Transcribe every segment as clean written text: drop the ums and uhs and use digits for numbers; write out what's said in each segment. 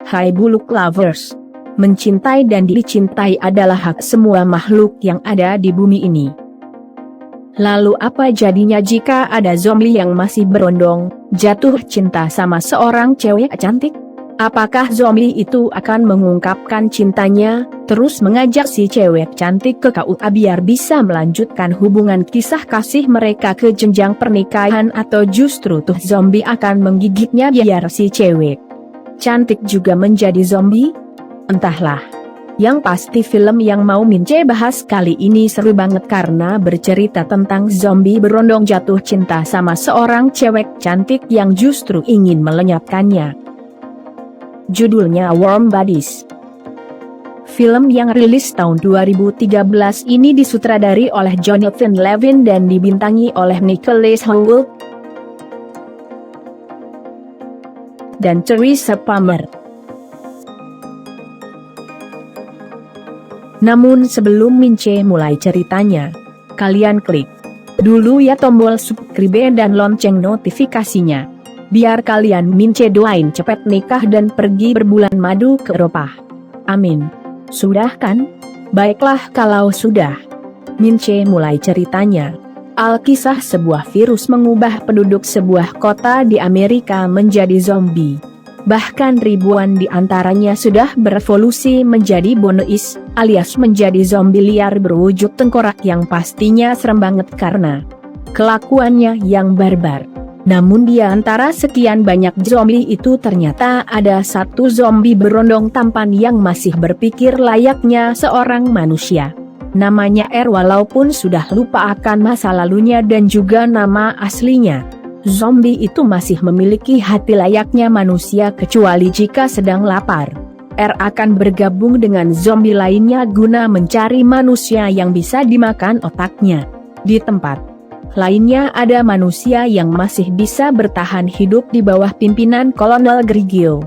Hai buluk lovers. Mencintai dan dicintai adalah hak semua makhluk yang ada di bumi ini. Lalu apa jadinya jika ada zombie yang masih berondong, jatuh cinta sama seorang cewek cantik? Apakah zombie itu akan mengungkapkan cintanya, terus mengajak si cewek cantik ke KUA biar bisa melanjutkan hubungan kisah kasih mereka ke jenjang pernikahan, atau justru tuh zombie akan menggigitnya biar si cewek cantik juga menjadi zombie? Entahlah. Yang pasti film yang mau Mince bahas kali ini seru banget karena bercerita tentang zombie berondong jatuh cinta sama seorang cewek cantik yang justru ingin melenyapkannya. Judulnya Warm Bodies. Film yang rilis tahun 2013 ini disutradari oleh Jonathan Levin dan dibintangi oleh Nicholas Hoult dan Teresa Palmer. Namun sebelum Mince mulai ceritanya, kalian klik dulu ya tombol subscribe dan lonceng notifikasinya. Biar kalian Mince doain cepet nikah dan pergi berbulan madu ke Eropa. Amin. Sudah kan? Baiklah kalau sudah. Mince mulai ceritanya. Alkisah sebuah virus mengubah penduduk sebuah kota di Amerika menjadi zombie. Bahkan ribuan di antaranya sudah berevolusi menjadi bonois, alias menjadi zombie liar berwujud tengkorak yang pastinya serem banget karena kelakuannya yang barbar. Namun di antara sekian banyak zombie itu ternyata ada satu zombie berondong tampan yang masih berpikir layaknya seorang manusia. Namanya R, walaupun sudah lupa akan masa lalunya dan juga nama aslinya. Zombie itu masih memiliki hati layaknya manusia kecuali jika sedang lapar. R akan bergabung dengan zombie lainnya guna mencari manusia yang bisa dimakan otaknya. Di tempat lainnya ada manusia yang masih bisa bertahan hidup di bawah pimpinan Kolonel Grigio.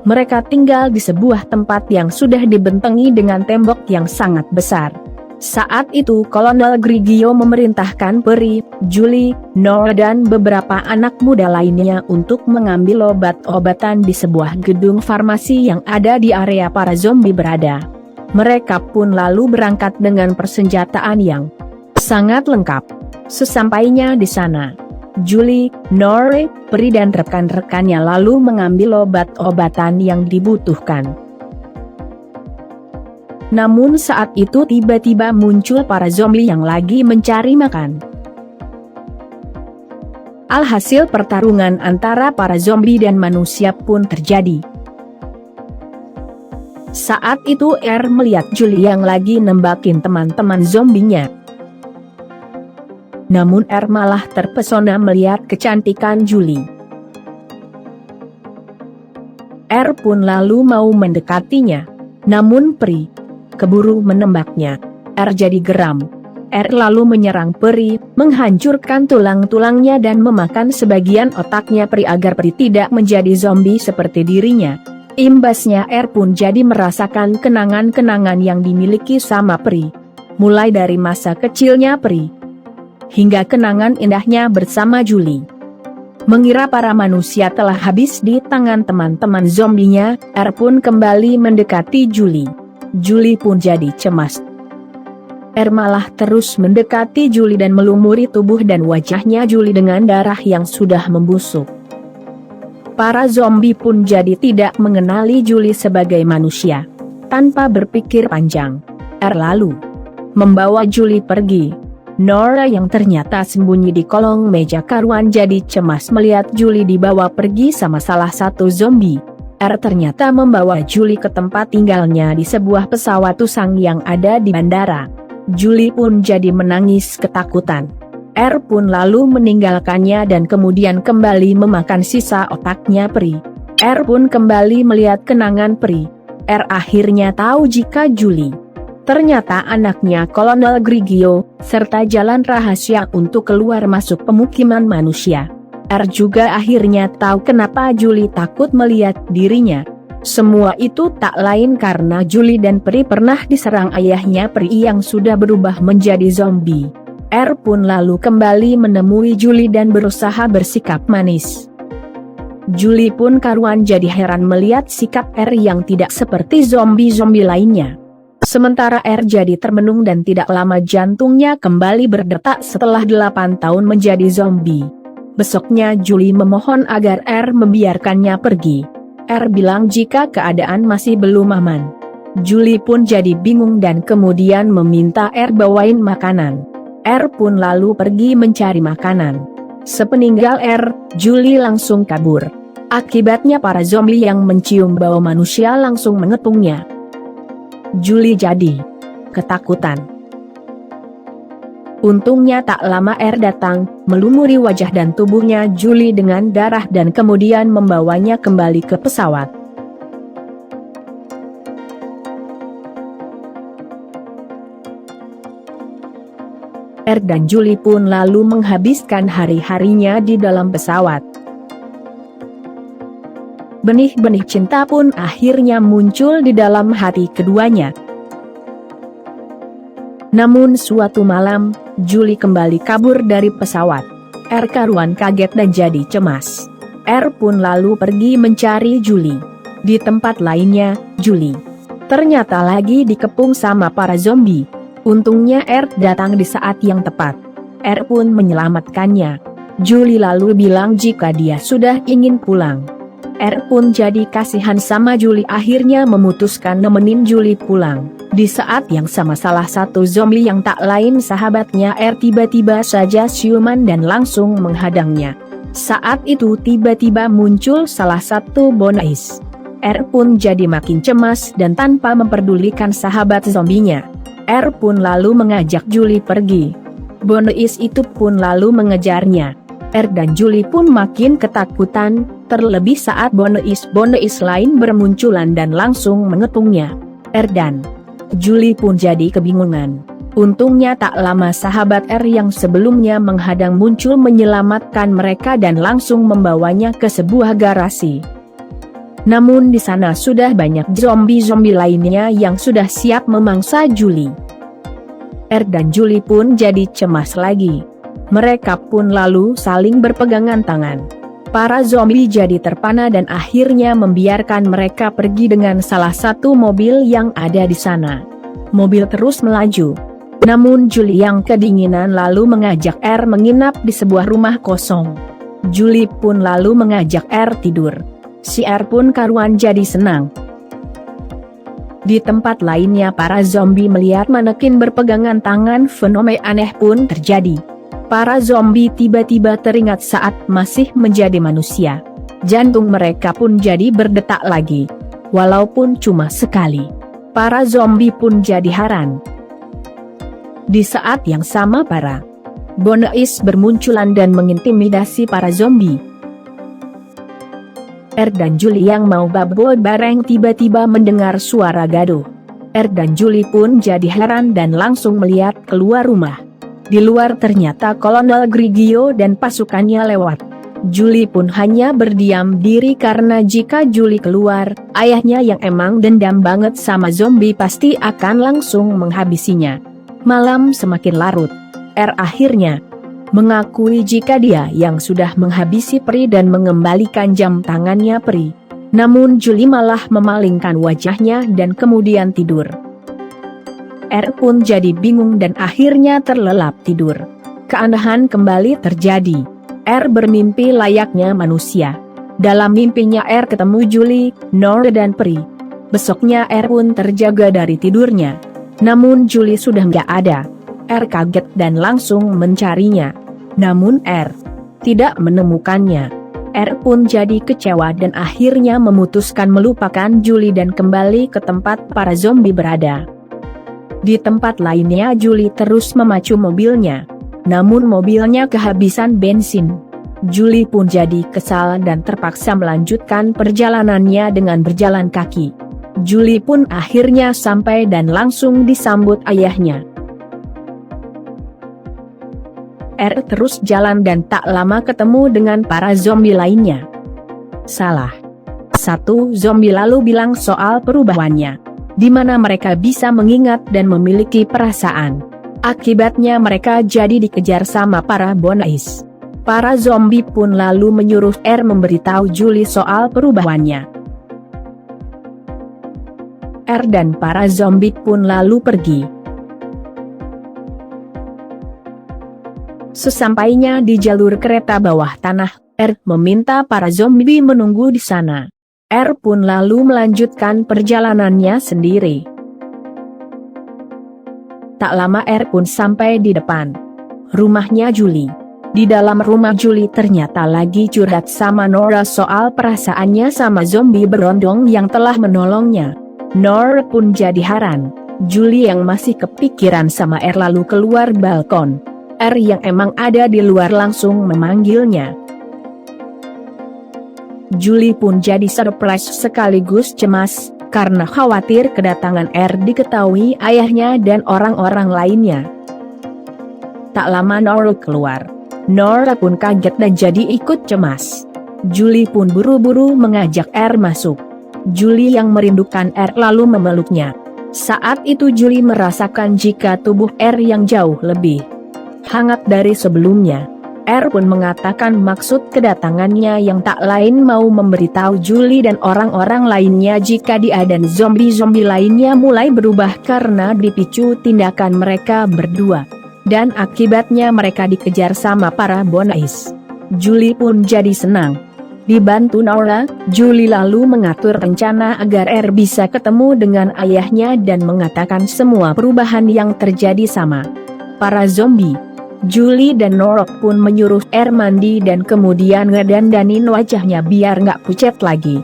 Mereka tinggal di sebuah tempat yang sudah dibentengi dengan tembok yang sangat besar. Saat itu Kolonel Grigio memerintahkan Peri, Julie, Nora dan beberapa anak muda lainnya untuk mengambil obat-obatan di sebuah gedung farmasi yang ada di area para zombie berada. Mereka pun lalu berangkat dengan persenjataan yang sangat lengkap. Sesampainya di sana, Julie, Nora, Peri dan rekan-rekannya lalu mengambil obat-obatan yang dibutuhkan. Namun saat itu tiba-tiba muncul para zombie yang lagi mencari makan. Alhasil pertarungan antara para zombie dan manusia pun terjadi. Saat itu R melihat Julie yang lagi nembakin teman-teman zombinya. Namun R malah terpesona melihat kecantikan Julie. R pun lalu mau mendekatinya. Namun Peri keburu menembaknya. R jadi geram. R lalu menyerang Peri, menghancurkan tulang-tulangnya dan memakan sebagian otaknya Peri agar Peri tidak menjadi zombie seperti dirinya. Imbasnya R pun jadi merasakan kenangan-kenangan yang dimiliki sama Peri. Mulai dari masa kecilnya Peri hingga kenangan indahnya bersama Julie. Mengira para manusia telah habis di tangan teman-teman zombinya, R pun kembali mendekati Julie. Julie pun jadi cemas. R malah terus mendekati Julie dan melumuri tubuh dan wajahnya Julie dengan darah yang sudah membusuk. Para zombie pun jadi tidak mengenali Julie sebagai manusia. Tanpa berpikir panjang, R lalu membawa Julie pergi. Nora yang ternyata sembunyi di kolong meja karuan jadi cemas melihat Julie dibawa pergi sama salah satu zombie. R ternyata membawa Julie ke tempat tinggalnya di sebuah pesawat usang yang ada di bandara. Julie pun jadi menangis ketakutan. R pun lalu meninggalkannya dan kemudian kembali memakan sisa otaknya Peri. R pun kembali melihat kenangan Peri. R akhirnya tahu jika Julie ternyata anaknya Kolonel Grigio, serta jalan rahasia untuk keluar masuk pemukiman manusia. R juga akhirnya tahu kenapa Julie takut melihat dirinya. Semua itu tak lain karena Julie dan Peri pernah diserang ayahnya Peri yang sudah berubah menjadi zombie. R pun lalu kembali menemui Julie dan berusaha bersikap manis. Julie pun karuan jadi heran melihat sikap R yang tidak seperti zombie-zombie lainnya. Sementara R jadi termenung dan tidak lama jantungnya kembali berdetak setelah 8 tahun menjadi zombie. Besoknya Julie memohon agar R membiarkannya pergi. R bilang jika keadaan masih belum aman. Julie pun jadi bingung dan kemudian meminta R bawain makanan. R pun lalu pergi mencari makanan. Sepeninggal R, Julie langsung kabur. Akibatnya para zombie yang mencium bau manusia langsung mengepungnya. Julie jadi ketakutan. Untungnya tak lama R datang, melumuri wajah dan tubuhnya Julie dengan darah dan kemudian membawanya kembali ke pesawat. R dan Julie pun lalu menghabiskan hari-harinya di dalam pesawat. Benih-benih cinta pun akhirnya muncul di dalam hati keduanya. Namun suatu malam, Julie kembali kabur dari pesawat. R karuan kaget dan jadi cemas. R pun lalu pergi mencari Julie. Di tempat lainnya, Julie ternyata lagi dikepung sama para zombie. Untungnya R datang di saat yang tepat. R pun menyelamatkannya. Julie lalu bilang jika dia sudah ingin pulang. R pun jadi kasihan sama Julie, akhirnya memutuskan nemenin Julie pulang. Di saat yang sama salah satu zombie yang tak lain sahabatnya R tiba-tiba saja siuman dan langsung menghadangnya. Saat itu tiba-tiba muncul salah satu bonais. R pun jadi makin cemas dan tanpa memperdulikan sahabat zombinya. R pun lalu mengajak Julie pergi. Bonais itu pun lalu mengejarnya. R dan Julie pun makin ketakutan, terlebih saat bonais lain bermunculan dan langsung mengepungnya. R dan Julie pun jadi kebingungan. Untungnya tak lama sahabat R yang sebelumnya menghadang muncul menyelamatkan mereka dan langsung membawanya ke sebuah garasi. Namun di sana sudah banyak zombie-zombie lainnya yang sudah siap memangsa Julie. R dan Julie pun jadi cemas lagi. Mereka pun lalu saling berpegangan tangan. Para zombie jadi terpana dan akhirnya membiarkan mereka pergi dengan salah satu mobil yang ada di sana. Mobil terus melaju. Namun Julie yang kedinginan lalu mengajak R menginap di sebuah rumah kosong. Julie pun lalu mengajak R tidur. Si R pun karuan jadi senang. Di tempat lainnya para zombie melihat manekin berpegangan tangan, fenomena aneh pun terjadi. Para zombie tiba-tiba teringat saat masih menjadi manusia. Jantung mereka pun jadi berdetak lagi. Walaupun cuma sekali. Para zombie pun jadi heran. Di saat yang sama para bonais bermunculan dan mengintimidasi para zombie. R dan Julie yang mau baboy bareng tiba-tiba mendengar suara gaduh. R dan Julie pun jadi heran dan langsung melihat keluar rumah. Di luar ternyata Kolonel Grigio dan pasukannya lewat. Julie pun hanya berdiam diri karena jika Julie keluar, ayahnya yang emang dendam banget sama zombie pasti akan langsung menghabisinya. Malam semakin larut. R akhirnya mengakui jika dia yang sudah menghabisi peri dan mengembalikan jam tangannya peri. Namun Julie malah memalingkan wajahnya dan kemudian tidur. R pun jadi bingung dan akhirnya terlelap tidur. Keanehan kembali terjadi. R bermimpi layaknya manusia. Dalam mimpinya R ketemu Julie, Nora dan peri. Besoknya R pun terjaga dari tidurnya. Namun Julie sudah nggak ada. R kaget dan langsung mencarinya. Namun R tidak menemukannya. R pun jadi kecewa dan akhirnya memutuskan melupakan Julie dan kembali ke tempat para zombie berada. Di tempat lainnya Julie terus memacu mobilnya. Namun mobilnya kehabisan bensin. Julie pun jadi kesal dan terpaksa melanjutkan perjalanannya dengan berjalan kaki. Julie pun akhirnya sampai dan langsung disambut ayahnya. R terus jalan dan tak lama ketemu dengan para zombie lainnya. Salah satu zombie lalu bilang soal perubahannya, di mana mereka bisa mengingat dan memiliki perasaan. Akibatnya mereka jadi dikejar sama para bonais. Para zombie pun lalu menyuruh R memberitahu Julie soal perubahannya. R dan para zombie pun lalu pergi. Sesampainya di jalur kereta bawah tanah, R meminta para zombie menunggu di sana. R pun lalu melanjutkan perjalanannya sendiri. Tak lama R pun sampai di depan rumahnya Julie. Di dalam rumah Julie ternyata lagi curhat sama Nora soal perasaannya sama zombie berondong yang telah menolongnya. Nora pun jadi heran. Julie yang masih kepikiran sama R lalu keluar balkon. R yang emang ada di luar langsung memanggilnya. Julie pun jadi surprise sekaligus cemas, karena khawatir kedatangan R diketahui ayahnya dan orang-orang lainnya. Tak lama Nora keluar. Nora pun kaget dan jadi ikut cemas. Julie pun buru-buru mengajak R masuk. Julie yang merindukan R lalu memeluknya. Saat itu Julie merasakan jika tubuh R yang jauh lebih hangat dari sebelumnya. R pun mengatakan maksud kedatangannya yang tak lain mau memberitahu Julie dan orang-orang lainnya jika dia dan zombie-zombie lainnya mulai berubah karena dipicu tindakan mereka berdua. Dan akibatnya mereka dikejar sama para bonais. Julie pun jadi senang. Dibantu Nora, Julie lalu mengatur rencana agar R bisa ketemu dengan ayahnya dan mengatakan semua perubahan yang terjadi sama para zombie. Julie dan Nora pun menyuruh R mandi dan kemudian ngedandanin wajahnya biar nggak pucat lagi.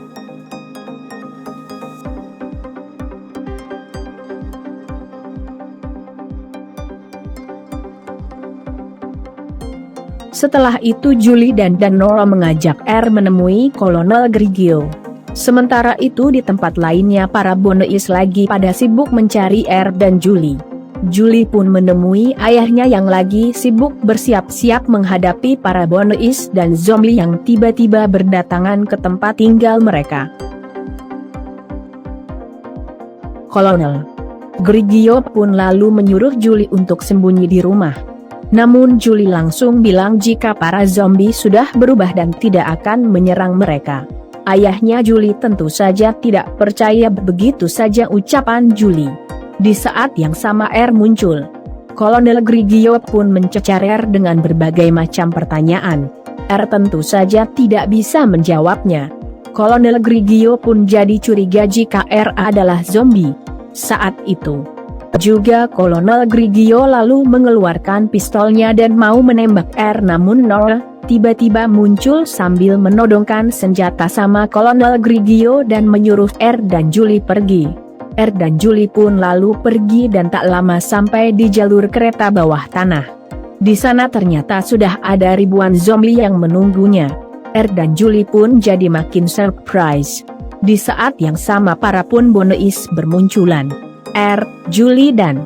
Setelah itu Julie dan Nora mengajak R menemui Kolonel Grigio. Sementara itu di tempat lainnya para bonais lagi pada sibuk mencari R dan Julie. Julie pun menemui ayahnya yang lagi sibuk bersiap-siap menghadapi para bonais dan zombie yang tiba-tiba berdatangan ke tempat tinggal mereka. Kolonel Grigio pun lalu menyuruh Julie untuk sembunyi di rumah. Namun Julie langsung bilang jika para zombie sudah berubah dan tidak akan menyerang mereka. Ayahnya Julie tentu saja tidak percaya begitu saja ucapan Julie. Di saat yang sama R muncul. Kolonel Grigio pun mencecar R dengan berbagai macam pertanyaan. R tentu saja tidak bisa menjawabnya. Kolonel Grigio pun jadi curiga jika R adalah zombie. Saat itu juga Kolonel Grigio lalu mengeluarkan pistolnya dan mau menembak R, namun Nora tiba-tiba muncul sambil menodongkan senjata sama Kolonel Grigio dan menyuruh R dan Julie pergi. R dan Julie pun lalu pergi dan tak lama sampai di jalur kereta bawah tanah. Di sana ternyata sudah ada ribuan zombie yang menunggunya. R dan Julie pun jadi makin surprise. Di saat yang sama para pun bonais bermunculan. R, Julie dan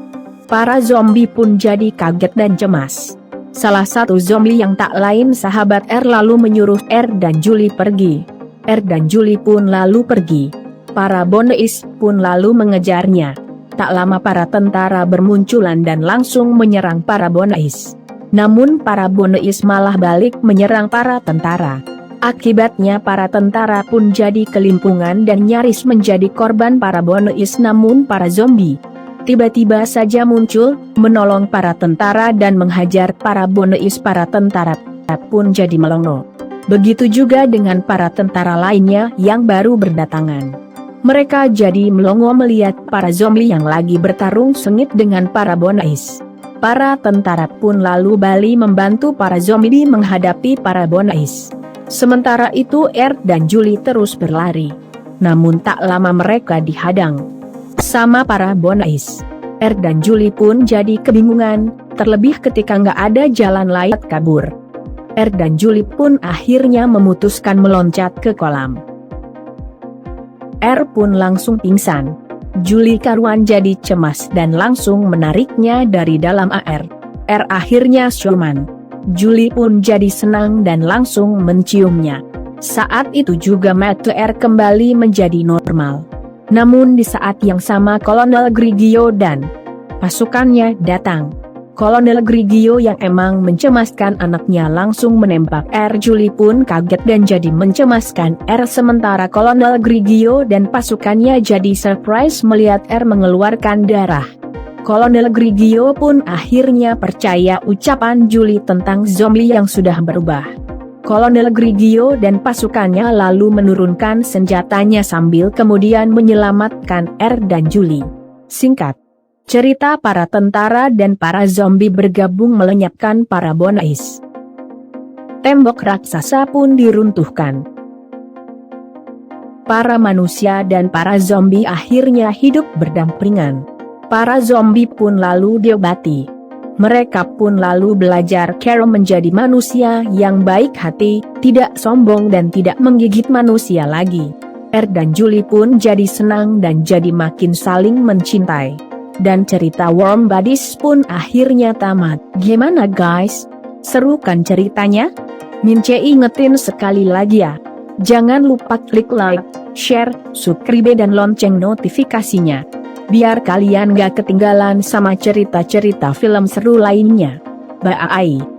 para zombie pun jadi kaget dan cemas. Salah satu zombie yang tak lain sahabat R lalu menyuruh R dan Julie pergi. R dan Julie pun lalu pergi. Para bonais pun lalu mengejarnya. Tak lama para tentara bermunculan dan langsung menyerang para bonais. Namun para bonais malah balik menyerang para tentara. Akibatnya para tentara pun jadi kelimpungan dan nyaris menjadi korban para bonais, namun para zombie tiba-tiba saja muncul, menolong para tentara dan menghajar para bonais. Para tentara pun jadi melongo. Begitu juga dengan para tentara lainnya yang baru berdatangan. Mereka jadi melongo melihat para zombie yang lagi bertarung sengit dengan para bonais. Para tentara pun lalu balik membantu para zombie menghadapi para bonais. Sementara itu R dan Julie terus berlari. Namun tak lama mereka dihadang sama para bonais. R dan Julie pun jadi kebingungan, terlebih ketika nggak ada jalan lain kabur. R dan Julie pun akhirnya memutuskan meloncat ke kolam. R pun langsung pingsan. Julie karuan jadi cemas dan langsung menariknya dari dalam air. R akhirnya siuman. Julie pun jadi senang dan langsung menciumnya. Saat itu juga mata R kembali menjadi normal. Namun di saat yang sama Kolonel Grigio dan pasukannya datang. Kolonel Grigio yang emang mencemaskan anaknya langsung menembak Julie pun kaget dan jadi mencemaskan sementara Kolonel Grigio dan pasukannya jadi surprise melihat mengeluarkan darah. Kolonel Grigio pun akhirnya percaya ucapan Julie tentang zombie yang sudah berubah. Kolonel Grigio dan pasukannya lalu menurunkan senjatanya sambil kemudian menyelamatkan dan Julie. Singkat cerita, para tentara dan para zombie bergabung melenyapkan para bonais. Tembok raksasa pun diruntuhkan. Para manusia dan para zombie akhirnya hidup berdampingan. Para zombie pun lalu diobati. Mereka pun lalu belajar cara menjadi manusia yang baik hati, tidak sombong dan tidak menggigit manusia lagi. Dan Julie pun jadi senang dan jadi makin saling mencintai. Dan cerita Warm Bodies pun akhirnya tamat. Gimana guys? Seru kan ceritanya? Mince ingetin sekali lagi ya. Jangan lupa klik like, share, subscribe dan lonceng notifikasinya. Biar kalian gak ketinggalan sama cerita-cerita film seru lainnya. Bye.